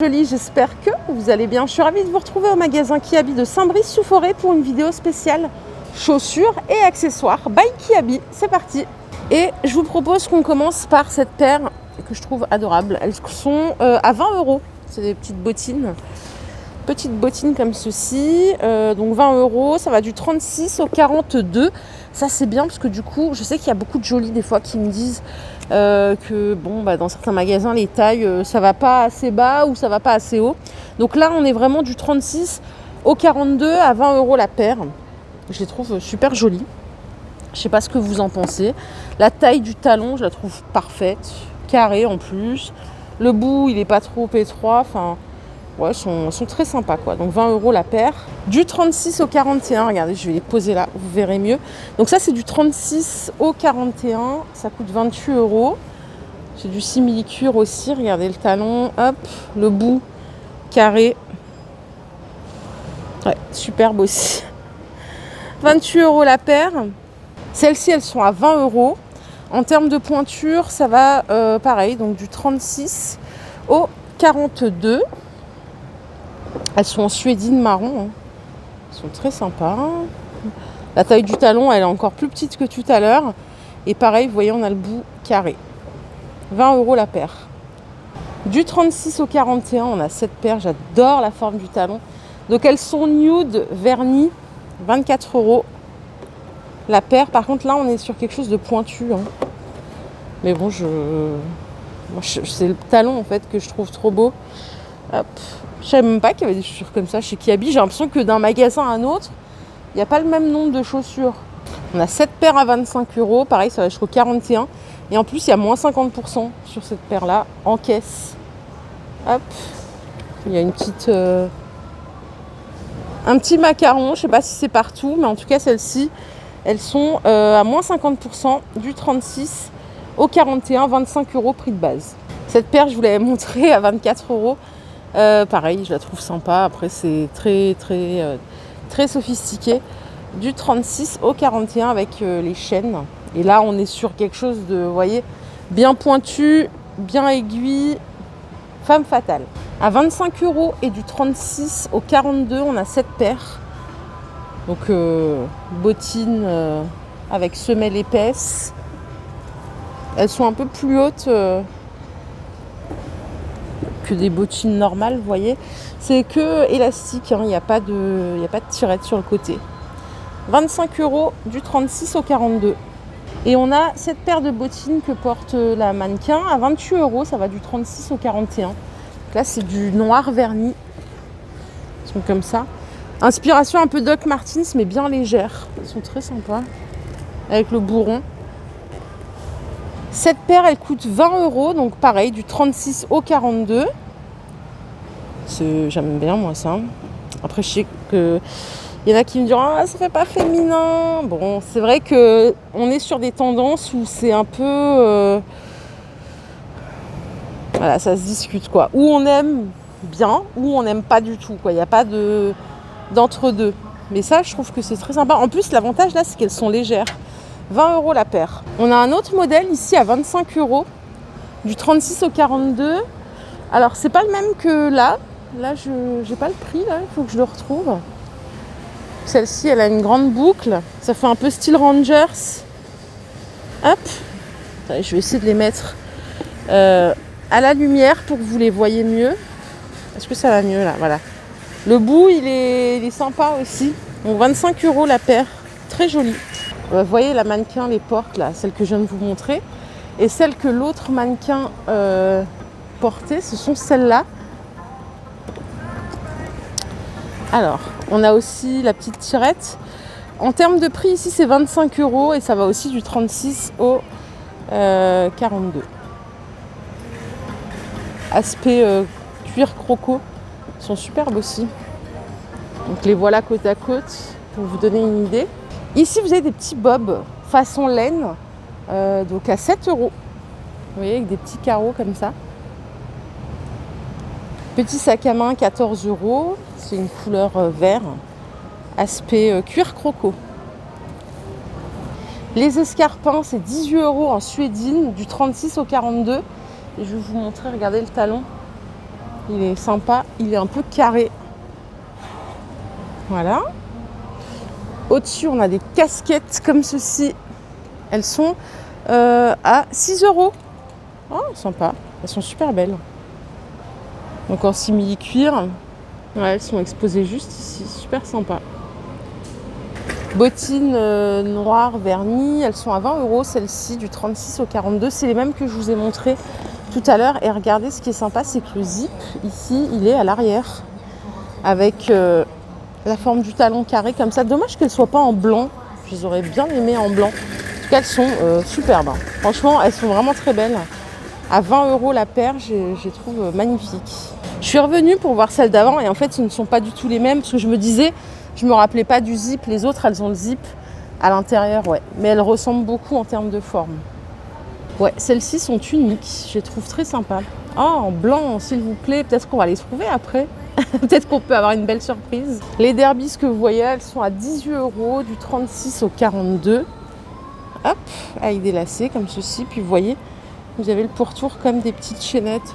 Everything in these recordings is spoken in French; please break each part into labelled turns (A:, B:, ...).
A: Jolie, j'espère que vous allez bien. Je suis ravie de vous retrouver au magasin Kiabi de Saint-Brice-sous-Forêt pour une vidéo spéciale chaussures et accessoires by Kiabi. C'est parti. Et je vous propose qu'on commence par cette paire que je trouve adorable. Elles sont à 20 €. C'est des petites bottines. Petites bottines comme ceci. Donc 20 €. Ça va du 36 au 42. Ça c'est bien parce que du coup, je sais qu'il y a beaucoup de jolies des fois qui me disent que bon, dans certains magasins, les tailles, ça va pas assez bas ou ça va pas assez haut. Donc là, on est vraiment du 36 au 42 à 20 € la paire. Je les trouve super jolies. Je sais pas ce que vous en pensez. La taille du talon, je la trouve parfaite. Carré en plus. Le bout, il est pas trop étroit. Enfin, ouais, sont très sympas quoi. Donc 20 € la paire. Du 36 au 41, regardez, je vais les poser là, vous verrez mieux. Donc ça c'est du 36 au 41, ça coûte 28 €. C'est du simili-cuir aussi, regardez le talon, hop, le bout carré. Ouais, superbe aussi. 28 € la paire. Celles-ci, elles sont à 20 €. En termes de pointure, ça va pareil, donc du 36 au 42. Elles sont en suédine marron. Elles sont très sympas. La taille du talon, elle est encore plus petite que tout à l'heure. Et pareil, vous voyez, on a le bout carré. 20 € la paire. Du 36 au 41, on a cette paire. J'adore la forme du talon. Donc elles sont nude vernis. 24 € la paire. Par contre, là, on est sur quelque chose de pointu. Mais bon, c'est le talon en fait que je trouve trop beau. Hop. Je ne savais même pas qu'il y avait des chaussures comme ça chez Kiabi. J'ai l'impression que d'un magasin à un autre, il n'y a pas le même nombre de chaussures. On a cette paire à 25 €. Pareil, ça va jusqu'au 41. Et en plus, il y a moins 50% sur cette paire-là, en caisse. Hop. Il y a une petite... un petit macaron. Je ne sais pas si c'est partout. Mais en tout cas, celles-ci, elles sont à moins 50% du 36 au 41. 25 € prix de base. Cette paire, je vous l'avais montrée à 24 €. Pareil, je la trouve sympa. Après, c'est très sophistiqué. Du 36 au 41 avec les chaînes. Et là, on est sur quelque chose de, vous voyez, bien pointu, bien aiguille. Femme fatale. À 25 € et du 36 au 42, on a cette paire. Donc, bottines avec semelle épaisse. Elles sont un peu plus hautes que des bottines normales, vous voyez. C'est que élastique, il n'y a pas de tirette sur le côté. 25 € du 36 au 42. Et on a cette paire de bottines que porte la mannequin à 28 €, ça va du 36 au 41. Donc là, c'est du noir verni. Ils sont comme ça. Inspiration un peu Doc Martens, mais bien légère. Ils sont très sympas. Avec le bourron. Cette paire, elle coûte 20 €, donc pareil, du 36 au 42. J'aime bien, moi, ça. Après, je sais qu'il y en a qui me diront « Ah, ça fait pas féminin ». Bon, c'est vrai qu'on est sur des tendances où c'est un peu... voilà, ça se discute, quoi. Ou on aime bien, ou on n'aime pas du tout, quoi. Il n'y a pas d'entre-deux. Mais ça, je trouve que c'est très sympa. En plus, l'avantage, là, c'est qu'elles sont légères. 20 € la paire. On a un autre modèle ici à 25 €, du 36 au 42. Alors, c'est pas le même que là. Là, je n'ai pas le prix, là. Il faut que je le retrouve. Celle-ci, elle a une grande boucle. Ça fait un peu style Rangers. Hop. Attendez, je vais essayer de les mettre à la lumière pour que vous les voyez mieux. Est-ce que ça va mieux, là? Voilà. Le bout, il est sympa aussi. Donc, 25 € la paire. Très jolie. Vous voyez, la mannequin les porte, là, celle que je viens de vous montrer. Et celle que l'autre mannequin portait, ce sont celles-là. Alors, on a aussi la petite tirette. En termes de prix, ici, c'est 25 € et ça va aussi du 36 au 42. Aspect cuir croco. Ils sont superbes aussi. Donc, les voilà côte à côte pour vous donner une idée. Ici, vous avez des petits bobs façon laine, donc à 7 €. Vous voyez, avec des petits carreaux comme ça. Petit sac à main, 14 €. C'est une couleur vert. Aspect cuir croco. Les escarpins, c'est 18 € en suédine, du 36 au 42. Et je vais vous montrer, regardez le talon. Il est sympa, il est un peu carré. Voilà. Au-dessus, on a des casquettes comme ceci. Elles sont à 6 €. Oh, sympa. Elles sont super belles. Donc en simili-cuir. Ouais, elles sont exposées juste ici. Super sympa. Bottines noires vernies. Elles sont à 20 € celles-ci, du 36 au 42. C'est les mêmes que je vous ai montré tout à l'heure. Et regardez, ce qui est sympa, c'est que le zip, ici, il est à l'arrière. Avec la forme du talon carré comme ça. Dommage qu'elles ne soient pas en blanc. Je les aurais bien aimées en blanc. En tout cas, elles sont superbes. Franchement, elles sont vraiment très belles. À 20 € la paire, je les trouve magnifiques. Je suis revenue pour voir celles d'avant et en fait, ce ne sont pas du tout les mêmes parce que je me disais, je ne me rappelais pas du zip. Les autres, elles ont le zip à l'intérieur, ouais. Mais elles ressemblent beaucoup en termes de forme. Ouais, celles-ci sont uniques. Je les trouve très sympas. Oh, en blanc, s'il vous plaît. Peut-être qu'on va les trouver après. Peut-être qu'on peut avoir une belle surprise. Les derbies que vous voyez, elles sont à 18 €, du 36 au 42. Hop, avec des lacets comme ceci. Puis vous voyez, vous avez le pourtour comme des petites chaînettes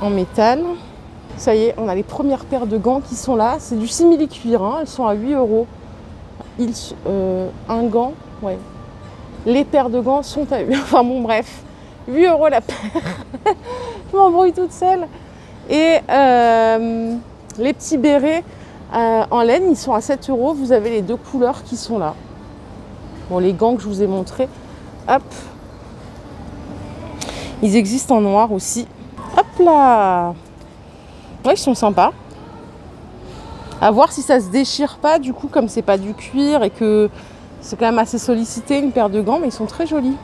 A: en métal. Ça y est, on a les premières paires de gants qui sont là. C'est du simili-cuir, hein. Elles sont à 8 €. Un gant, ouais. Les paires de gants sont à 8 €. Enfin bon, bref, 8 € la paire. Je m'embrouille toute seule. Et les petits bérets en laine, ils sont à 7 €. Vous avez les deux couleurs qui sont là. Bon, les gants que je vous ai montrés, hop. Ils existent en noir aussi. Hop là. Ouais, ils sont sympas. À voir si ça se déchire pas, du coup, comme c'est pas du cuir et que c'est quand même assez sollicité, une paire de gants, mais ils sont très jolis.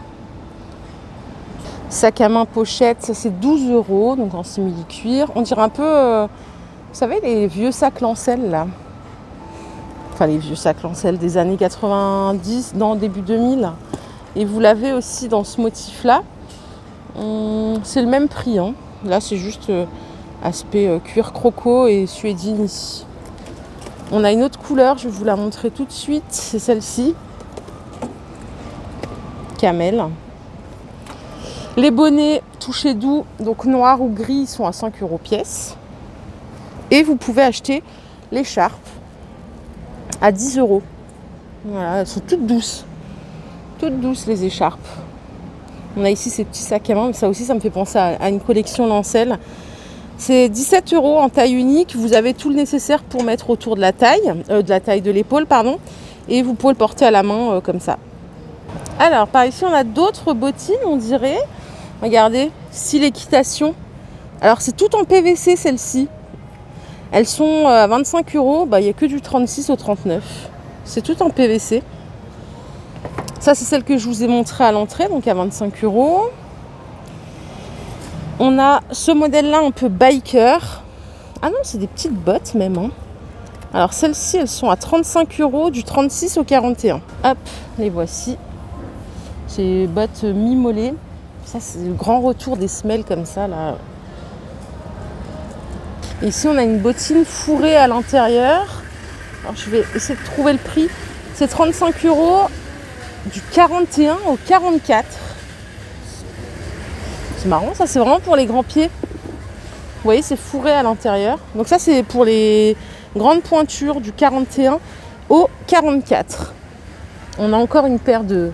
A: Sac à main pochette, ça c'est 12 €, donc en simili-cuir. On dirait un peu, vous savez, les vieux sacs Lancel là. Enfin, les vieux sacs Lancel des années 90, dans début 2000. Et vous l'avez aussi dans ce motif-là. C'est le même prix, hein. Là, c'est juste aspect cuir croco et suédine ici. On a une autre couleur, je vais vous la montrer tout de suite. C'est celle-ci. Camel. Les bonnets touchés doux, donc noir ou gris, sont à 5 € pièce. Et vous pouvez acheter l'écharpe à 10 €. Voilà, elles sont toutes douces. Toutes douces les écharpes. On a ici ces petits sacs à main, mais ça aussi, ça me fait penser à une collection Lancel. C'est 17 € en taille unique. Vous avez tout le nécessaire pour mettre autour de la taille de l'épaule, pardon. Et vous pouvez le porter à la main comme ça. Alors, par ici, on a d'autres bottines, on dirait. Regardez, style équitation. Alors, c'est tout en PVC, celles-ci. Elles sont à 25 €. Il n'y a que du 36 au 39. C'est tout en PVC. Ça, c'est celle que je vous ai montrée à l'entrée, donc à 25 €. On a ce modèle-là un peu biker. Ah non, c'est des petites bottes même, hein. Alors, celles-ci, elles sont à 35 €, du 36 au 41. Hop, les voici. C'est bottes mi-mollet. Ça, c'est le grand retour des semelles comme ça, là. Ici, on a une bottine fourrée à l'intérieur. Alors, je vais essayer de trouver le prix. C'est 35 €, du 41 au 44. C'est marrant, ça, c'est vraiment pour les grands pieds. Vous voyez, c'est fourré à l'intérieur. Donc ça, c'est pour les grandes pointures, du 41 au 44. On a encore une paire de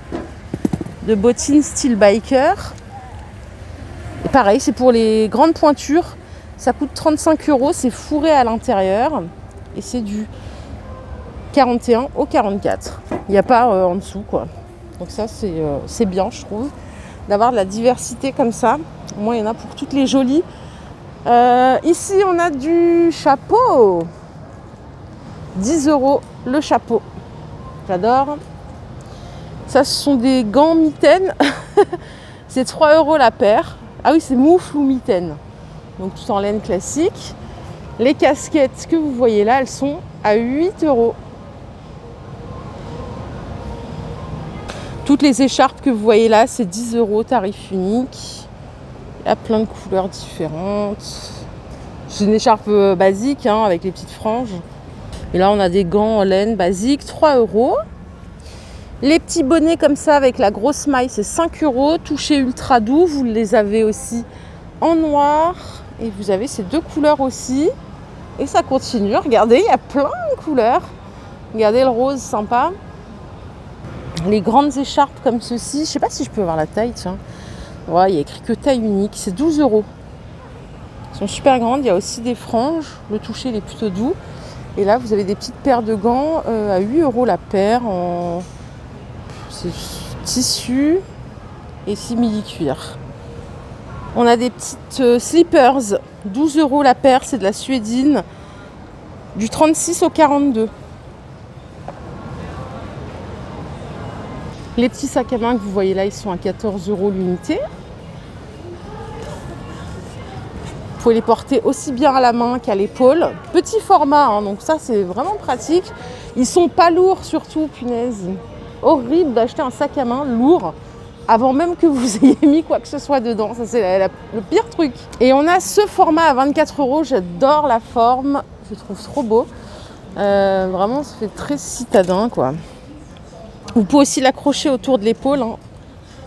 A: bottines style biker. Et pareil, c'est pour les grandes pointures. Ça coûte 35 €, c'est fourré à l'intérieur. Et c'est du 41 au 44. Il n'y a pas en dessous, quoi. Donc ça, c'est bien, je trouve, d'avoir de la diversité comme ça. Au moins, il y en a pour toutes les jolies. Ici, on a du chapeau. 10 € le chapeau. J'adore. Ça, ce sont des gants mitaines. C'est 3 € la paire. Ah oui, c'est moufle ou mitaine. Donc tout en laine classique. Les casquettes que vous voyez là, elles sont à 8 €. Toutes les écharpes que vous voyez là, c'est 10 €, tarif unique. Il y a plein de couleurs différentes. C'est une écharpe basique, hein, avec les petites franges. Et là, on a des gants en laine basique, 3 €. Les petits bonnets comme ça avec la grosse maille, c'est 5 €. Touché ultra doux, vous les avez aussi en noir. Et vous avez ces deux couleurs aussi. Et ça continue. Regardez, il y a plein de couleurs. Regardez le rose, sympa. Les grandes écharpes comme ceci. Je sais pas si je peux avoir la taille, tiens. Ouais, il y a écrit que taille unique. C'est 12 €. Elles sont super grandes. Il y a aussi des franges. Le toucher, il est plutôt doux. Et là, vous avez des petites paires de gants à 8 € la paire. C'est tissu et simili-cuir. On a des petites slippers. 12 € la paire. C'est de la suédine. Du 36 au 42. Les petits sacs à main que vous voyez là, ils sont à 14 € l'unité. Vous pouvez les porter aussi bien à la main qu'à l'épaule. Petit format, hein, donc ça c'est vraiment pratique. Ils sont pas lourds surtout, punaise. Horrible d'acheter un sac à main lourd avant même que vous ayez mis quoi que ce soit dedans. Ça c'est le pire truc. Et on a ce format à 24 €. J'adore la forme. Je le trouve trop beau. Vraiment, ça fait très citadin, quoi. Vous pouvez aussi l'accrocher autour de l'épaule. Hein.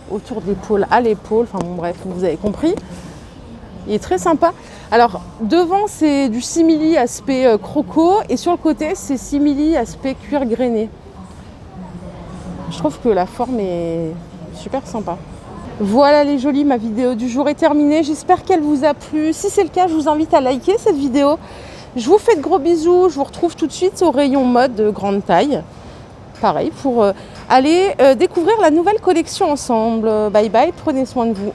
A: Autour de l'épaule, à l'épaule. Enfin bon, bref, vous avez compris. Il est très sympa. Alors, devant, c'est du simili aspect croco. Et sur le côté, c'est simili aspect cuir grainé. Je trouve que la forme est super sympa. Voilà les jolis, ma vidéo du jour est terminée. J'espère qu'elle vous a plu. Si c'est le cas, je vous invite à liker cette vidéo. Je vous fais de gros bisous. Je vous retrouve tout de suite au rayon mode de grande taille. Pareil, pour aller découvrir la nouvelle collection ensemble. Bye bye, prenez soin de vous.